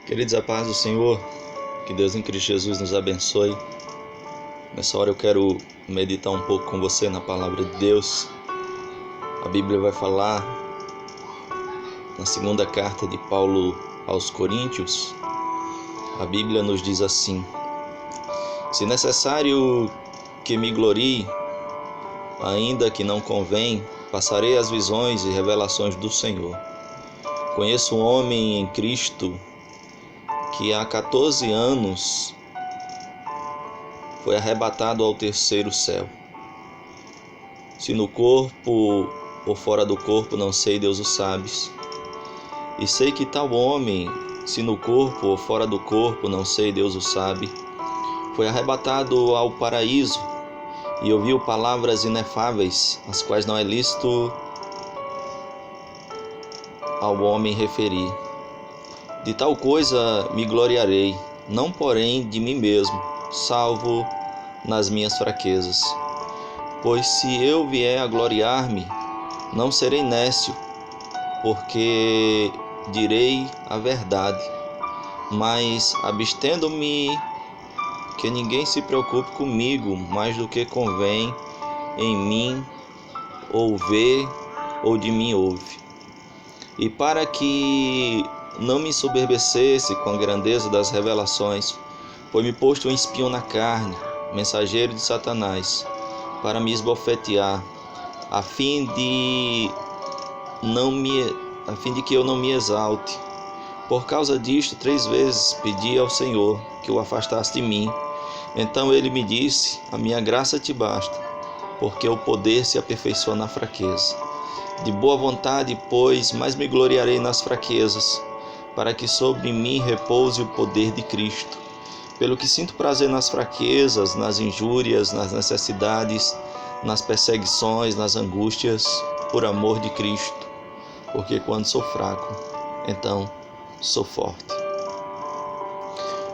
Queridos, a paz do Senhor, que Deus em Cristo Jesus nos abençoe. Nessa hora eu quero meditar um pouco com você na palavra de Deus. A Bíblia vai falar na segunda carta de Paulo aos Coríntios. A Bíblia nos diz assim: se necessário que me glorie, ainda que não convém, passarei as visões e revelações do Senhor. Conheço um homem em Cristo que há 14 anos foi arrebatado ao terceiro céu. Se no corpo ou fora do corpo, não sei, Deus o sabe. E sei que tal homem, se no corpo ou fora do corpo, não sei, Deus o sabe, foi arrebatado ao paraíso e ouviu palavras inefáveis, as quais não é lícito ao homem referir. De tal coisa me gloriarei, não porém de mim mesmo, salvo nas minhas fraquezas. Pois se eu vier a gloriar-me, não serei nécio, porque direi a verdade, mas abstendo-me, que ninguém se preocupe comigo mais do que convém em mim ou vê ou de mim ouve. E para que não me ensoberbecesse com a grandeza das revelações, foi-me posto um espinho na carne, mensageiro de Satanás, para me esbofetear, a fim de que eu não me exalte. Por causa disto, 3 vezes pedi ao Senhor que o afastasse de mim. Então ele me disse: a minha graça te basta, porque o poder se aperfeiçoa na fraqueza. De boa vontade, pois, mais me gloriarei nas fraquezas, para que sobre mim repouse o poder de Cristo. Pelo que sinto prazer nas fraquezas, nas injúrias, nas necessidades, nas perseguições, nas angústias, por amor de Cristo. Porque quando sou fraco, então sou forte.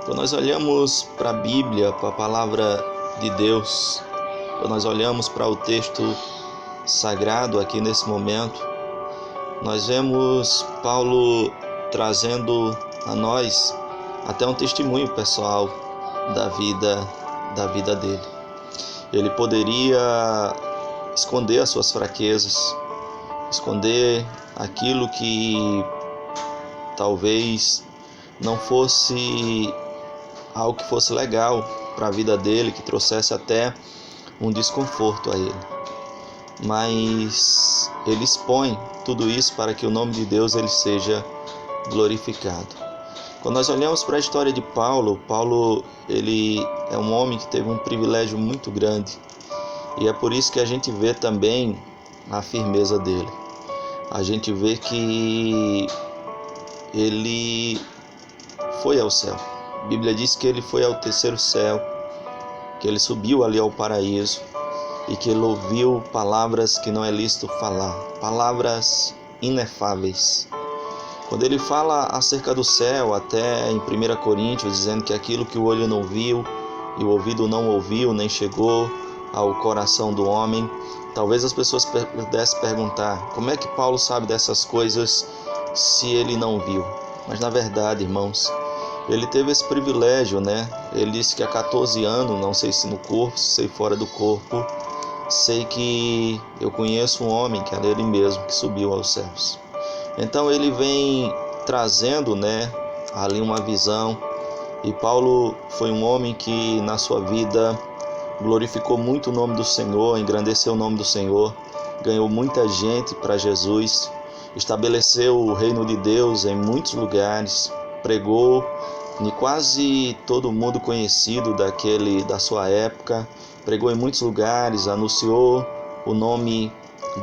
Quando nós olhamos para a Bíblia, para a palavra de Deus, quando nós olhamos para o texto sagrado aqui nesse momento, nós vemos Paulo trazendo a nós até um testemunho pessoal da vida dele. Ele poderia esconder as suas fraquezas, esconder aquilo que talvez não fosse algo que fosse legal para a vida dele, que trouxesse até um desconforto a ele. Mas ele expõe tudo isso para que o nome de Deus ele seja glorificado. Quando nós olhamos para a história de Paulo, ele é um homem que teve um privilégio muito grande. E é por isso que a gente vê também a firmeza dele. A gente vê que ele foi ao céu. A Bíblia diz que ele foi ao terceiro céu, que ele subiu ali ao paraíso e que ele ouviu palavras que não é lícito falar, palavras inefáveis. Quando ele fala acerca do céu, até em 1 Coríntios, dizendo que aquilo que o olho não viu e o ouvido não ouviu, nem chegou ao coração do homem, talvez as pessoas pudessem perguntar: como é que Paulo sabe dessas coisas se ele não viu? Mas na verdade, irmãos, ele teve esse privilégio, né? Ele disse que há 14 anos, não sei se no corpo, sei fora do corpo, sei que eu conheço um homem, que era ele mesmo, que subiu aos céus. Então ele vem trazendo, né, ali uma visão. E Paulo foi um homem que na sua vida glorificou muito o nome do Senhor, engrandeceu o nome do Senhor, ganhou muita gente para Jesus, estabeleceu o reino de Deus em muitos lugares, pregou em quase todo mundo conhecido da sua época, pregou em muitos lugares, anunciou o nome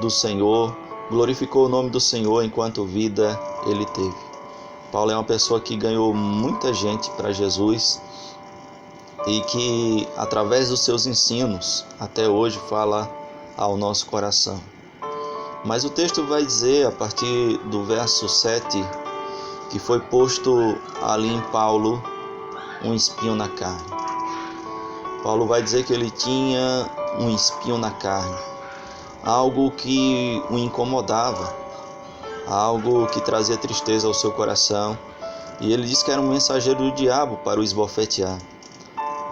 do Senhor, glorificou o nome do Senhor enquanto vida ele teve. Paulo é uma pessoa que ganhou muita gente para Jesus e que, através dos seus ensinos, até hoje fala ao nosso coração. Mas o texto vai dizer, a partir do verso 7, que foi posto ali em Paulo um espinho na carne. Paulo vai dizer que ele tinha um espinho na carne, algo que o incomodava, algo que trazia tristeza ao seu coração, E ele disse que era um mensageiro do diabo para o esbofetear.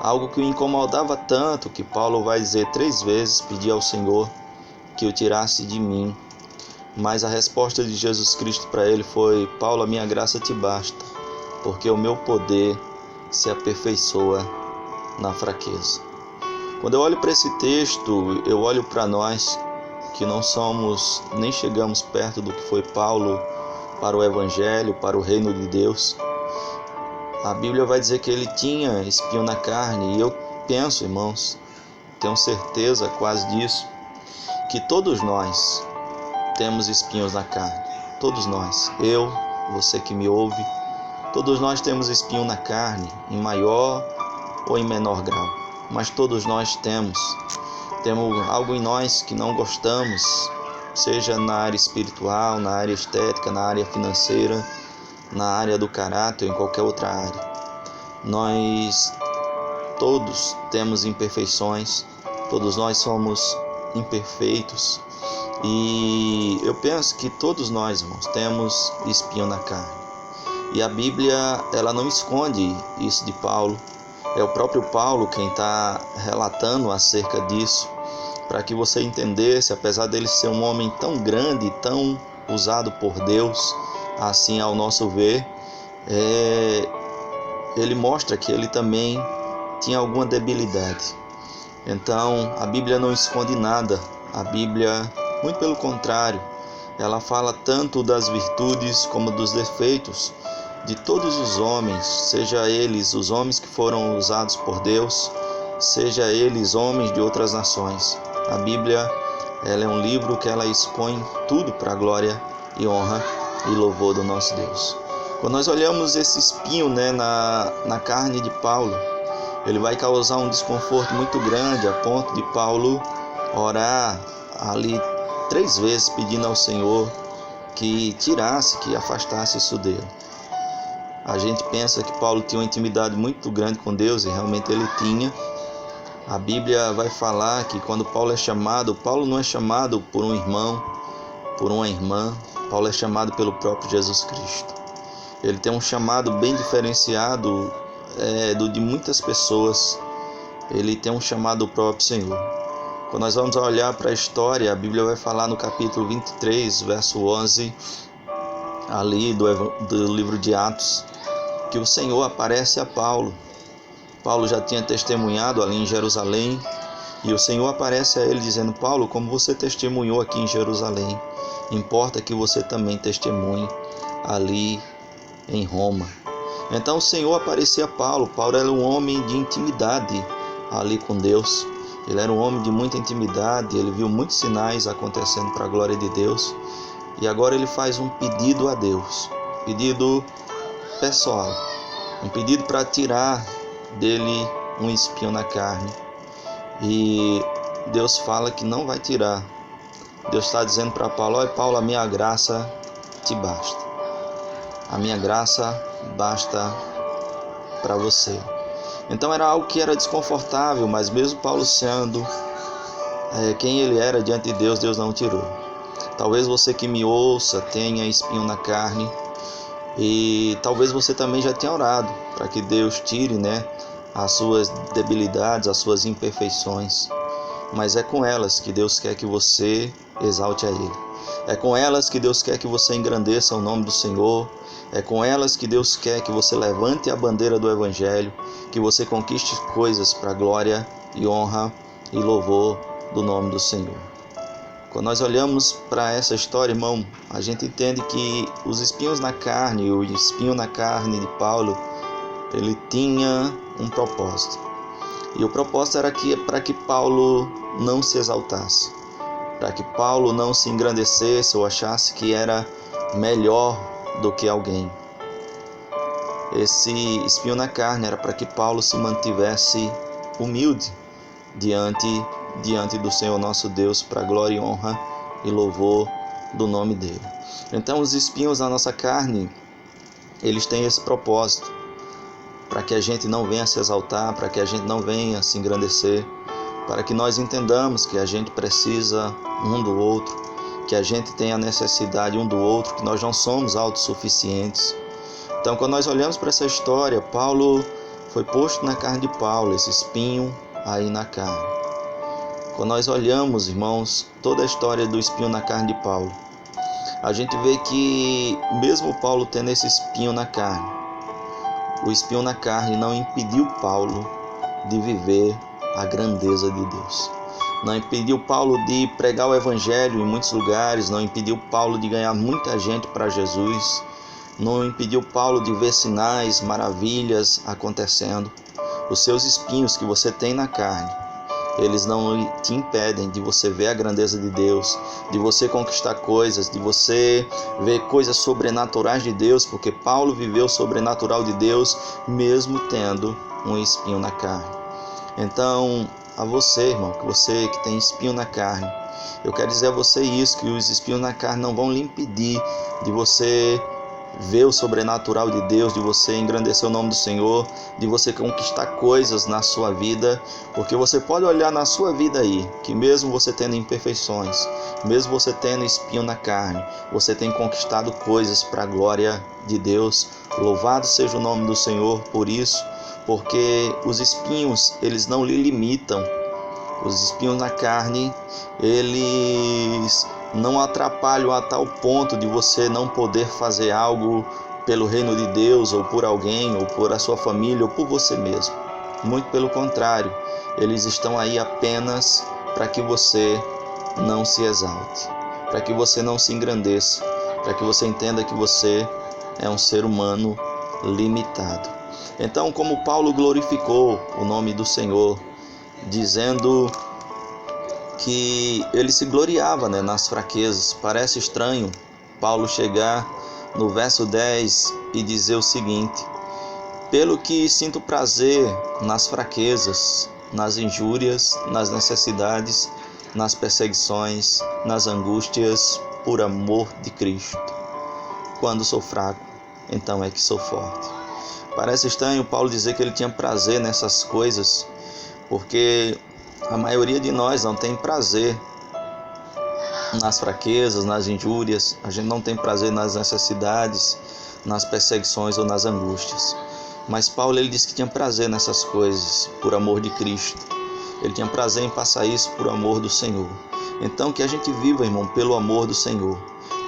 Algo que o incomodava tanto que Paulo vai dizer 3 vezes, pedir ao Senhor que o tirasse de mim. Mas a resposta de Jesus Cristo para ele foi: Paulo, a minha graça te basta, porque o meu poder se aperfeiçoa na fraqueza. Quando eu olho para esse texto, eu olho para nós que não somos, nem chegamos perto do que foi Paulo para o Evangelho, para o reino de Deus. A Bíblia vai dizer que ele tinha espinho na carne, e eu penso, irmãos, tenho certeza quase disso, que todos nós temos espinhos na carne. Todos nós, eu, você que me ouve, todos nós temos espinho na carne, em maior ou em menor grau. Mas todos nós temos algo em nós que não gostamos, seja na área espiritual, na área estética, na área financeira, na área do caráter, em qualquer outra área. Nós todos temos imperfeições, todos nós somos imperfeitos, e eu penso que todos nós, irmãos, temos espinho na carne. E a Bíblia, ela não esconde isso de Paulo. É o próprio Paulo quem está relatando acerca disso, para que você entendesse, apesar dele ser um homem tão grande, tão usado por Deus, assim ao nosso ver, ele mostra que ele também tinha alguma debilidade. Então, a Bíblia não esconde nada. A Bíblia, muito pelo contrário, ela fala tanto das virtudes como dos defeitos de todos os homens, seja eles os homens que foram usados por Deus, seja eles homens de outras nações. A Bíblia, ela é um livro que ela expõe tudo para a glória e honra e louvor do nosso Deus. Quando nós olhamos esse espinho, na carne de Paulo, ele vai causar um desconforto muito grande, a ponto de Paulo orar ali 3 vezes pedindo ao Senhor que tirasse, que afastasse isso dele. A gente pensa que Paulo tinha uma intimidade muito grande com Deus, e realmente ele tinha. A Bíblia vai falar que quando Paulo é chamado, Paulo não é chamado por um irmão, por uma irmã, Paulo é chamado pelo próprio Jesus Cristo. Ele tem um chamado bem diferenciado do de muitas pessoas. Ele tem um chamado do próprio Senhor. Quando nós vamos olhar para a história, a Bíblia vai falar no capítulo 23, verso 11, ali do livro de Atos, que o Senhor aparece a Paulo. Paulo já tinha testemunhado ali em Jerusalém, e o Senhor aparece a ele dizendo: Paulo, como você testemunhou aqui em Jerusalém, importa que você também testemunhe ali em Roma. Então o Senhor aparecia a Paulo. Paulo era um homem de intimidade ali com Deus. Ele era um homem de muita intimidade, ele viu muitos sinais acontecendo para a glória de Deus. E agora ele faz um pedido a Deus, pedido pessoal, um pedido para tirar dele um espinho na carne. E Deus fala que não vai tirar. Deus está dizendo para Paulo: olha, Paulo, a minha graça te basta. A minha graça basta para você. Então era algo que era desconfortável, mas mesmo Paulo sendo quem ele era diante de Deus, Deus não tirou. Talvez você que me ouça tenha espinho na carne, e talvez você também já tenha orado para que Deus tire, as suas debilidades, as suas imperfeições. Mas é com elas que Deus quer que você exalte a Ele. É com elas que Deus quer que você engrandeça o nome do Senhor. É com elas que Deus quer que você levante a bandeira do Evangelho, que você conquiste coisas para a glória e honra e louvor do nome do Senhor. Quando nós olhamos para essa história, irmão, a gente entende que os espinhos na carne, o espinho na carne de Paulo, ele tinha um propósito. E o propósito era para que Paulo não se exaltasse, para que Paulo não se engrandecesse ou achasse que era melhor do que alguém. Esse espinho na carne era para que Paulo se mantivesse humilde diante do Senhor nosso Deus, para a glória e honra e louvor do nome dele. Então os espinhos na nossa carne, eles têm esse propósito, para que a gente não venha se exaltar, para que a gente não venha se engrandecer, para que nós entendamos que a gente precisa um do outro, que a gente tem a necessidade um do outro, que nós não somos autossuficientes. Então, quando nós olhamos para essa história, Paulo foi posto na carne de Paulo, esse espinho aí na carne. Quando nós olhamos, irmãos, toda a história do espinho na carne de Paulo, a gente vê que mesmo Paulo tendo esse espinho na carne, o espinho na carne não impediu Paulo de viver a grandeza de Deus. Não impediu Paulo de pregar o evangelho em muitos lugares, não impediu Paulo de ganhar muita gente para Jesus, não impediu Paulo de ver sinais, maravilhas acontecendo. Os seus espinhos que você tem na carne, eles não te impedem de você ver a grandeza de Deus, de você conquistar coisas, de você ver coisas sobrenaturais de Deus, porque Paulo viveu o sobrenatural de Deus mesmo tendo um espinho na carne. Então, a você, irmão, você que tem espinho na carne, eu quero dizer a você isso, que os espinhos na carne não vão lhe impedir de você ver o sobrenatural de Deus, de você engrandecer o nome do Senhor, de você conquistar coisas na sua vida, porque você pode olhar na sua vida aí, que mesmo você tendo imperfeições, mesmo você tendo espinho na carne, você tem conquistado coisas para a glória de Deus. Louvado seja o nome do Senhor por isso, porque os espinhos, eles não lhe limitam. Os espinhos na carne, eles não atrapalham a tal ponto de você não poder fazer algo pelo reino de Deus, ou por alguém, ou por a sua família, ou por você mesmo. Muito pelo contrário, eles estão aí apenas para que você não se exalte, para que você não se engrandeça, para que você entenda que você é um ser humano limitado. Então, como Paulo glorificou o nome do Senhor, dizendo que ele se gloriava, nas fraquezas. Parece estranho Paulo chegar no verso 10 e dizer o seguinte: pelo que sinto prazer nas fraquezas, nas injúrias, nas necessidades, nas perseguições, nas angústias, por amor de Cristo. Quando sou fraco, então é que sou forte. Parece estranho Paulo dizer que ele tinha prazer nessas coisas, porque a maioria de nós não tem prazer nas fraquezas, nas injúrias. A gente não tem prazer nas necessidades, nas perseguições ou nas angústias. Mas Paulo, ele disse que tinha prazer nessas coisas por amor de Cristo. Ele tinha prazer em passar isso por amor do Senhor. Então, que a gente viva, irmão, pelo amor do Senhor,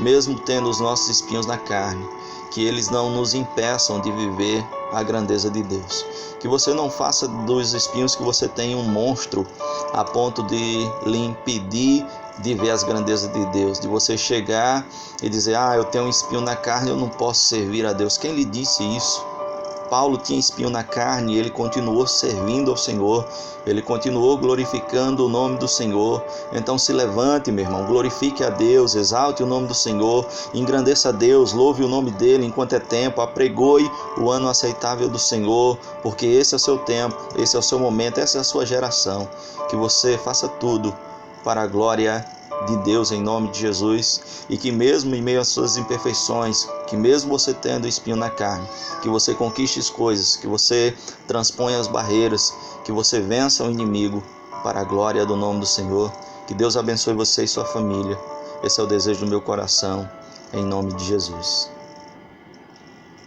mesmo tendo os nossos espinhos na carne, que eles não nos impeçam de viver a grandeza de Deus. Que você não faça dos espinhos que você tem um monstro a ponto de lhe impedir de ver as grandezas de Deus, de você chegar e dizer: eu tenho um espinho na carne, eu não posso servir a Deus. Quem lhe disse isso? Paulo tinha espinho na carne e ele continuou servindo ao Senhor, ele continuou glorificando o nome do Senhor. Então se levante, meu irmão, glorifique a Deus, exalte o nome do Senhor, engrandeça a Deus, louve o nome dele enquanto é tempo, apregoe o ano aceitável do Senhor, porque esse é o seu tempo, esse é o seu momento, essa é a sua geração. Que você faça tudo para a glória de Deus em nome de Jesus, e que mesmo em meio às suas imperfeições, que mesmo você tendo espinho na carne, que você conquiste as coisas, que você transponha as barreiras, que você vença o inimigo para a glória do nome do Senhor. Que Deus abençoe você e sua família. Esse é o desejo do meu coração, em nome de Jesus.